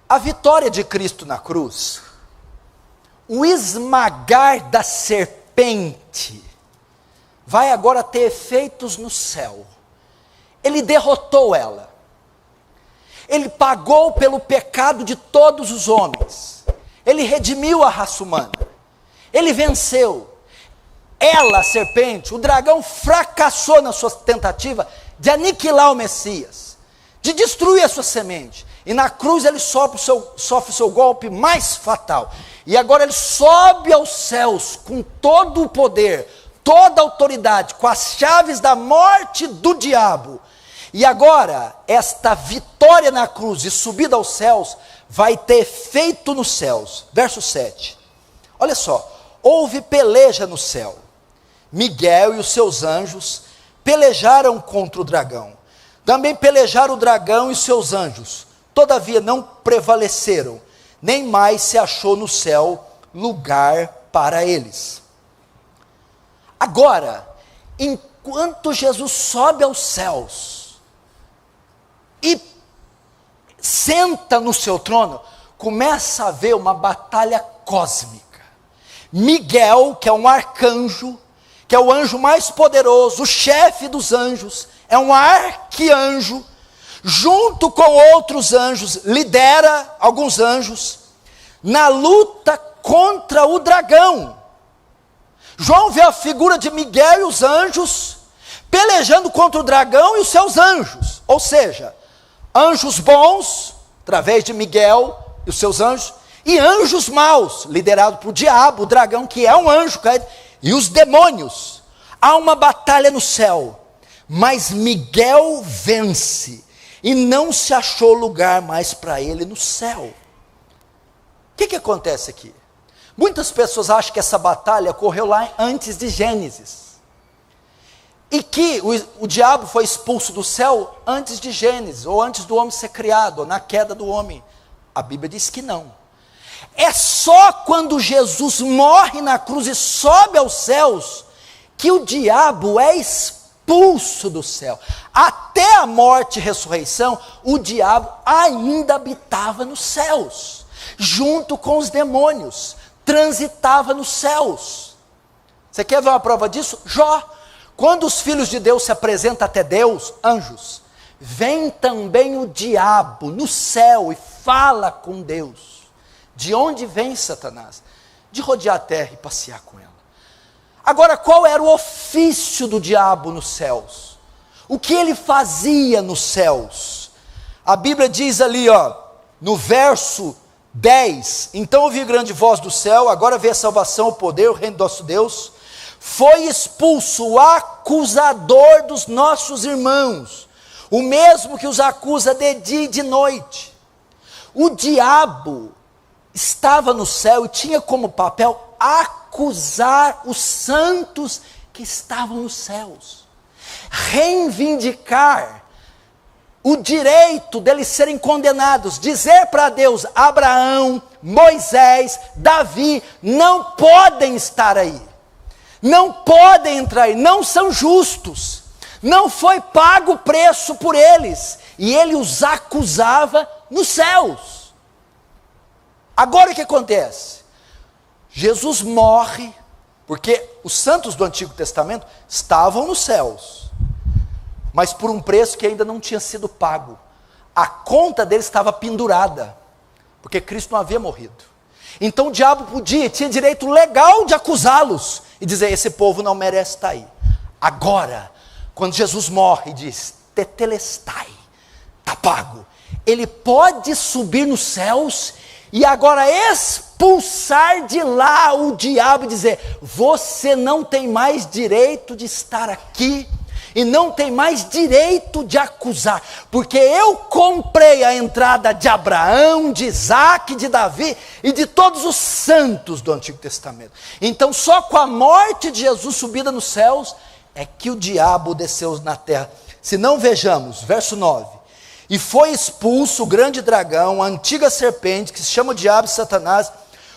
A vitória de Cristo na cruz, o esmagar da serpente, vai agora ter efeitos no céu. Ele derrotou ela. Ele pagou pelo pecado de todos os homens. Ele redimiu a raça humana. Ele venceu. Ela, a serpente, o dragão, fracassou na sua tentativa de aniquilar o Messias, de destruir a sua semente. E na cruz ele sofre o seu golpe mais fatal. E agora ele sobe aos céus com todo o poder, toda a autoridade, com as chaves da morte do diabo. E agora, esta vitória na cruz e subida aos céus, vai ter efeito nos céus. Verso 7. Olha só. Houve peleja no céu. Miguel e os seus anjos pelejaram contra o dragão. Também pelejaram o dragão e os seus anjos. Todavia não prevaleceram, nem mais se achou no céu lugar para eles. Agora, enquanto Jesus sobe aos céus e senta no seu trono, começa a haver uma batalha cósmica. Miguel, que é um arcanjo, que é o anjo mais poderoso, o chefe dos anjos, é um arquianjo, junto com outros anjos, lidera alguns anjos, na luta contra o dragão. João vê a figura de Miguel e os anjos, pelejando contra o dragão e os seus anjos, ou seja, anjos bons, através de Miguel e os seus anjos, e anjos maus, liderados por diabo, o dragão que é um anjo caído, e os demônios. Há uma batalha no céu, mas Miguel vence, e não se achou lugar mais para ele no céu. O que acontece aqui? Muitas pessoas acham que essa batalha ocorreu lá antes de Gênesis, e que o diabo foi expulso do céu antes de Gênesis, ou antes do homem ser criado, ou na queda do homem. A Bíblia diz que não. É só quando Jesus morre na cruz e sobe aos céus, que o diabo é expulso do céu. Até a morte e ressurreição, o diabo ainda habitava nos céus, junto com os demônios, transitava nos céus. Você quer ver uma prova disso? Jó. Quando os filhos de Deus se apresentam até Deus, anjos, vem também o diabo no céu e fala com Deus. De onde vem Satanás? De rodear a terra e passear com ela. Agora, qual era o ofício do diabo nos céus? O que ele fazia nos céus? A Bíblia diz ali, no verso 10, então ouvi grande voz do céu, agora vê a salvação, o poder, o reino do nosso Deus. Foi expulso o acusador dos nossos irmãos, o mesmo que os acusa de dia e de noite. O diabo estava no céu e tinha como papel acusar os santos que estavam nos céus, reivindicar o direito deles serem condenados, dizer para Deus: Abraão, Moisés, Davi não podem estar aí, não podem entrar aí, não são justos, não foi pago o preço por eles, e ele os acusava nos céus. Agora o que acontece? Jesus morre, porque os santos do Antigo Testamento estavam nos céus, mas por um preço que ainda não tinha sido pago. A conta deles estava pendurada, porque Cristo não havia morrido. Então o diabo tinha direito legal de acusá-los, e dizer: esse povo não merece estar aí. Agora, quando Jesus morre e diz: tetelestai, está pago, ele pode subir nos céus, e agora expulsar de lá o diabo e dizer: você não tem mais direito de estar aqui, e não tem mais direito de acusar, porque eu comprei a entrada de Abraão, de Isaac, de Davi e de todos os santos do Antigo Testamento. Então só com a morte de Jesus subida nos céus, é que o diabo desceu na terra. Se não, vejamos, verso 9. E foi expulso o grande dragão, a antiga serpente, que se chama o diabo e Satanás,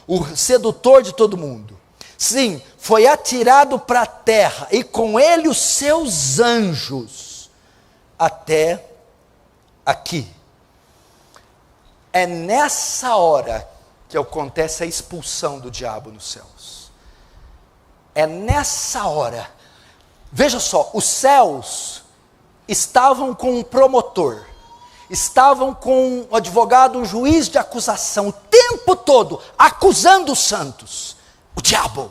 o sedutor de todo mundo. Sim, foi atirado para a terra, e com ele os seus anjos, até aqui. é nessa hora que acontece a expulsão do diabo nos céus. É nessa hora. Veja só, os céus estavam com um promotor, estavam com um advogado, um juiz de acusação, o tempo todo acusando os santos, o diabo.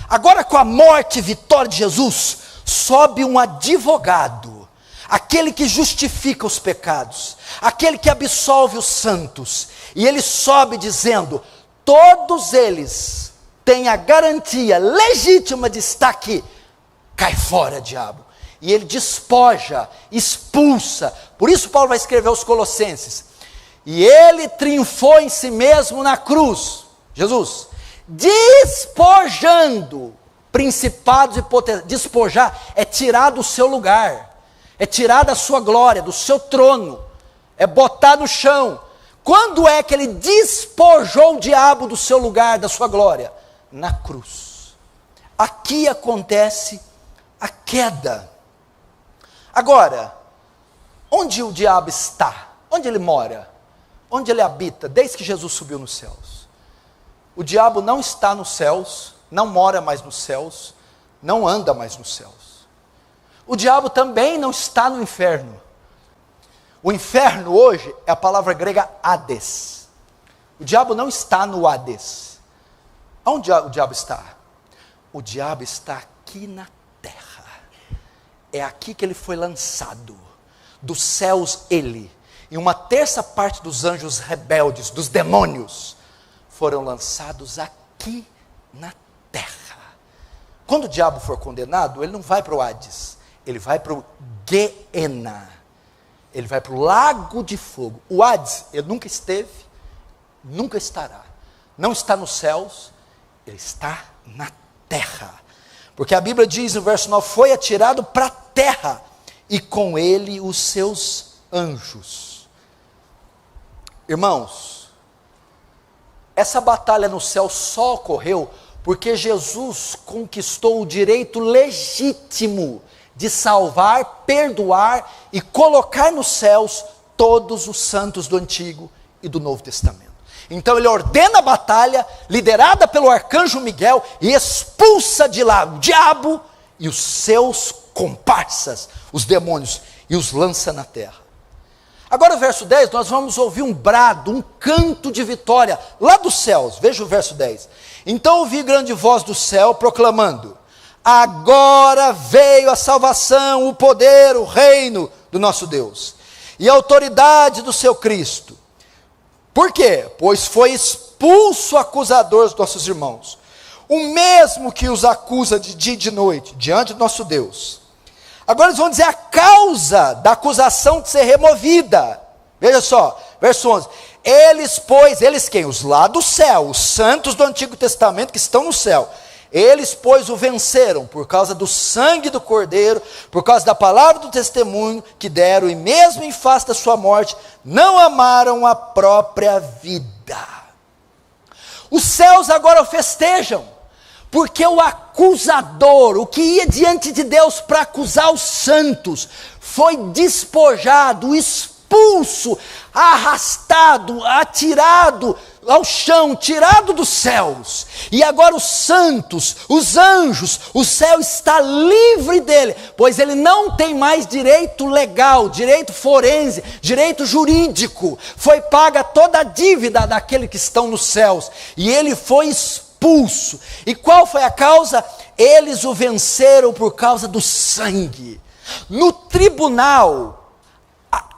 Agora, com a morte e vitória de Jesus, sobe um advogado, aquele que justifica os pecados, aquele que absolve os santos, e ele sobe dizendo: todos eles têm a garantia legítima de estar aqui. Cai fora, diabo. E ele despoja, expulsa. Por isso Paulo vai escrever aos Colossenses: e ele triunfou em si mesmo na cruz, Jesus, despojando principados e potestades. Despojar é tirar do seu lugar, é tirar da sua glória, do seu trono, é botar no chão. Quando é que ele despojou o diabo do seu lugar, da sua glória? Na cruz. Aqui acontece a queda. Agora, onde o diabo está? Onde ele mora? Onde ele habita, desde que Jesus subiu nos céus? O diabo não está nos céus, não mora mais nos céus, não anda mais nos céus. O diabo também não está no inferno. O inferno hoje é a palavra grega Hades. O diabo não está no Hades. Onde o diabo está? O diabo está aqui na terra. É aqui que ele foi lançado. Dos céus ele, e uma terça parte dos anjos rebeldes, dos demônios, foram lançados aqui na terra. Quando o diabo for condenado, ele não vai para o Hades, ele vai para o Gueena. Ele vai para o lago de fogo. O Hades, ele nunca esteve, nunca estará. Não está nos céus, ele está na terra. Porque a Bíblia diz no verso 9: foi atirado para a terra, e com ele os seus anjos. Irmãos, essa batalha no céu só ocorreu porque Jesus conquistou o direito legítimo de salvar, perdoar e colocar nos céus todos os santos do Antigo e do Novo Testamento. Então ele ordena a batalha, liderada pelo arcanjo Miguel, e expulsa de lá o diabo e os seus comparsas, os demônios, e os lança na terra. Agora o verso 10, nós vamos ouvir um brado, um canto de vitória, lá dos céus. Veja o verso 10. Então ouvi grande voz do céu, proclamando: agora veio a salvação, o poder, o reino do nosso Deus, e a autoridade do seu Cristo. Por quê? Pois foi expulso o acusador dos nossos irmãos, o mesmo que os acusa de dia e de noite, diante do nosso Deus. Agora eles vão dizer a causa da acusação de ser removida. Veja só, verso 11. Eles, pois, eles quem? Os lá do céu, os santos do Antigo Testamento que estão no céu. Eles, pois, o venceram por causa do sangue do Cordeiro, por causa da palavra do testemunho que deram, e mesmo em face da sua morte, não amaram a própria vida. Os céus agora festejam, porque o acusador, o que ia diante de Deus para acusar os santos, foi despojado, expulso, arrastado, atirado ao chão, tirado dos céus. E agora os santos, os anjos, o céu está livre dele, pois ele não tem mais direito legal, direito forense, direito jurídico. Foi paga toda a dívida daqueles que estão nos céus, e ele foi expulso. E qual foi a causa? Eles o venceram por causa do sangue. No tribunal,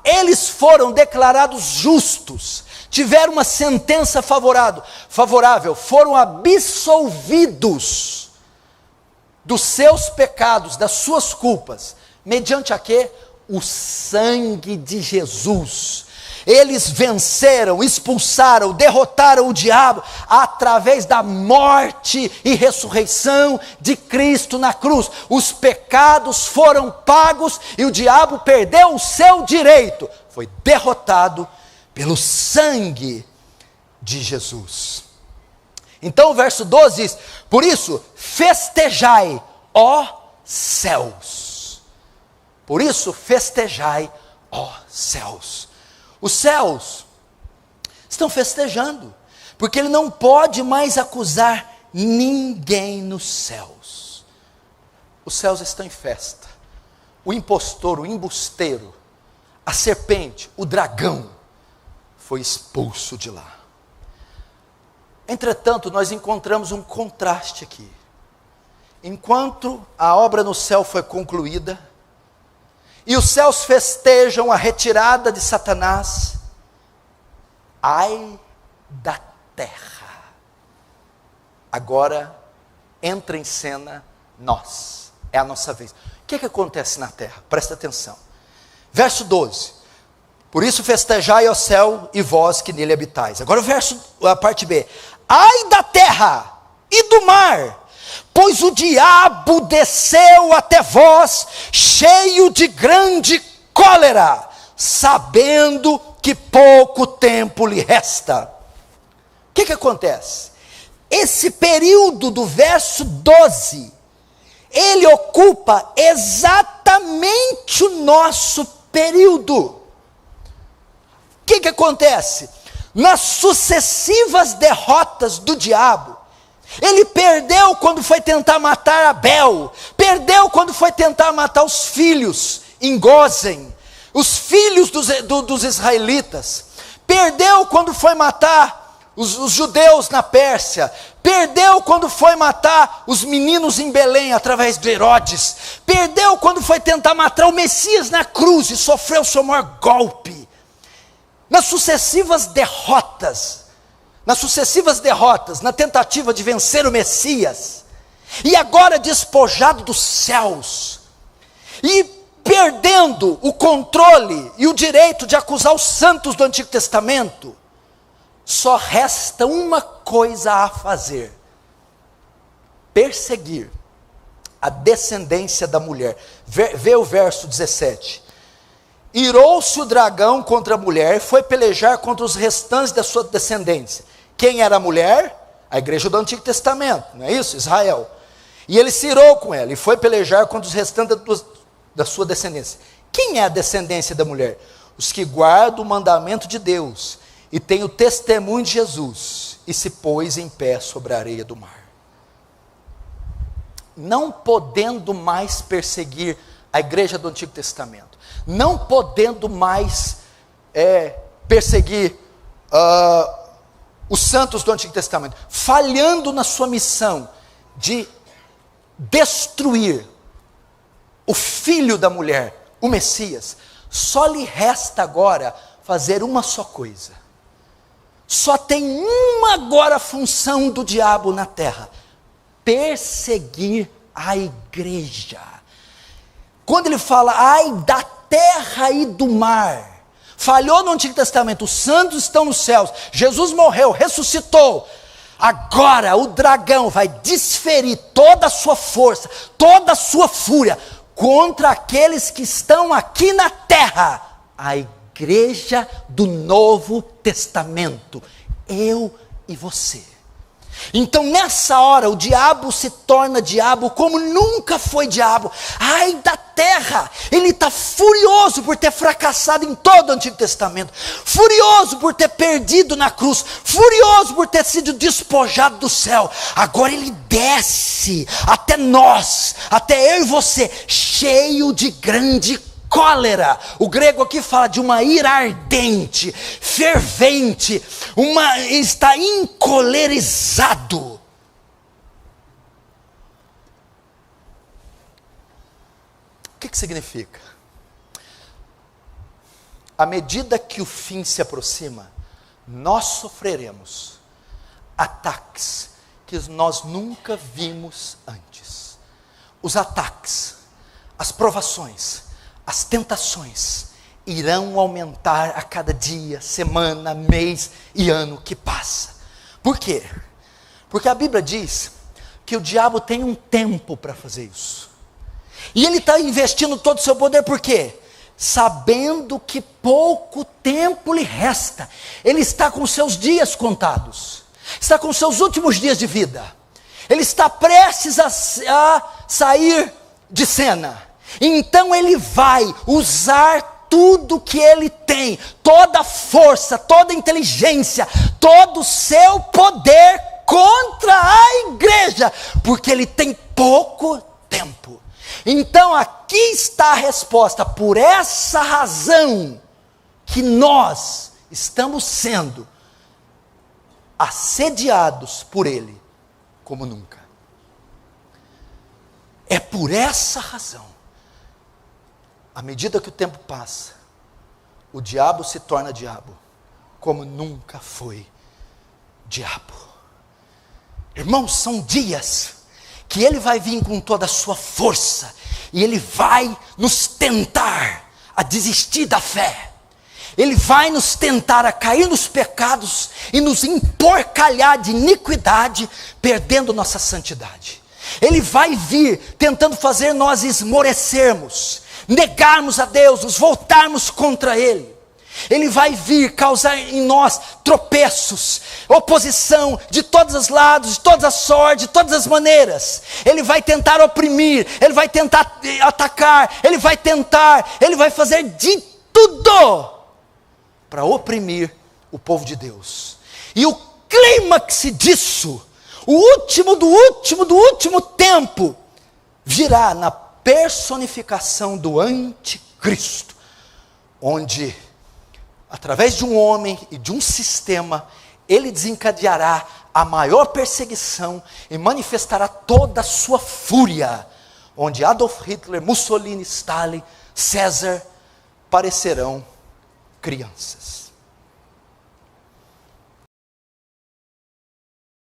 eles foram declarados justos, tiveram uma sentença favorável, foram absolvidos dos seus pecados, das suas culpas, mediante a quê? O sangue de Jesus. Eles venceram, expulsaram, derrotaram o diabo através da morte e ressurreição de Cristo na cruz. Os pecados foram pagos e o diabo perdeu o seu direito. Foi derrotado pelo sangue de Jesus. Então o verso 12 diz: por isso festejai, ó céus. Por isso festejai, ó céus. Os céus Estão festejando, porque ele não pode mais acusar ninguém nos céus. Os céus estão em festa. O impostor, o embusteiro, a serpente, o dragão, foi expulso de lá. Entretanto, nós encontramos um contraste aqui. Enquanto a obra no céu foi concluída, e os céus festejam a retirada de Satanás, ai da terra. Agora entra em cena nós, é a nossa vez. O que acontece na terra? Presta atenção. Verso 12. Por isso festejai ao céu e vós que nele habitais. Agora a parte B. Ai da terra e do mar, pois o diabo desceu até vós, cheio de grande cólera, sabendo que pouco tempo lhe resta. O que acontece? Esse período do verso 12, ele ocupa exatamente o nosso período. O que acontece? Nas sucessivas derrotas do diabo, ele perdeu quando foi tentar matar Abel, perdeu quando foi tentar matar os filhos em Gósen, os filhos dos israelitas, perdeu quando foi matar os judeus na Pérsia, perdeu quando foi matar os meninos em Belém através de Herodes, perdeu quando foi tentar matar o Messias na cruz e sofreu o seu maior golpe. Nas sucessivas derrotas, na tentativa de vencer o Messias, e agora despojado dos céus, e perdendo o controle e o direito de acusar os santos do Antigo Testamento, só resta uma coisa a fazer: perseguir a descendência da mulher. Vê o verso 17. Irou-se o dragão contra a mulher, foi pelejar contra os restantes da sua descendência. Quem era a mulher? A igreja do Antigo Testamento, não é isso? Israel. E ele se irou com ela, e foi pelejar contra os restantes da sua descendência. Quem é a descendência da mulher? Os que guardam o mandamento de Deus, e têm o testemunho de Jesus, e se pôs em pé sobre a areia do mar. Não podendo mais perseguir a igreja do Antigo Testamento, não podendo mais perseguir os santos do Antigo Testamento, falhando na sua missão de destruir o filho da mulher, o Messias, só lhe resta agora fazer uma só coisa. Só tem uma agora função do diabo na terra: perseguir a igreja. Quando ele fala ai da terra e do mar, falhou no Antigo Testamento, os santos estão nos céus, Jesus morreu, ressuscitou, agora o dragão vai desferir toda a sua força, toda a sua fúria, contra aqueles que estão aqui na terra, a igreja do Novo Testamento, eu e você. Então nessa hora o diabo se torna diabo como nunca foi diabo. Ai da terra, ele está furioso por ter fracassado em todo o Antigo Testamento, furioso por ter perdido na cruz, furioso por ter sido despojado do céu. Agora ele desce até nós, até eu e você, cheio de grande cólera. O grego aqui fala de uma ira ardente, fervente, está encolerizado. O que significa? À medida que o fim se aproxima, nós sofreremos ataques que nós nunca vimos antes. Os ataques, as provações, as tentações irão aumentar a cada dia, semana, mês e ano que passa. Por quê? Porque a Bíblia diz que o diabo tem um tempo para fazer isso. E ele está investindo todo o seu poder, por quê? Sabendo que pouco tempo lhe resta. Ele está com seus dias contados. Está com seus últimos dias de vida. Ele está prestes a sair de cena. Então ele vai usar tudo que ele tem, toda a força, toda a inteligência, todo o seu poder contra a igreja, porque ele tem pouco tempo. Então aqui está a resposta: por essa razão que nós estamos sendo assediados por ele como nunca. É por essa razão, à medida que o tempo passa, o diabo se torna diabo, como nunca foi diabo. Irmãos, são dias que ele vai vir com toda a sua força, e ele vai nos tentar a desistir da fé. Ele vai nos tentar a cair nos pecados e nos emporcalhar de iniquidade, perdendo nossa santidade. Ele vai vir tentando fazer nós esmorecermos, negarmos a Deus, nos voltarmos contra Ele. Ele vai vir causar em nós tropeços, oposição de todos os lados, de todas as sortes, de todas as maneiras. Ele vai tentar oprimir, ele vai tentar atacar, ele vai fazer de tudo para oprimir o povo de Deus. E o clímax disso, o último do último tempo, virá na personificação do anticristo, onde, através de um homem e de um sistema, ele desencadeará a maior perseguição e manifestará toda a sua fúria, onde Adolf Hitler, Mussolini, Stalin, César parecerão crianças.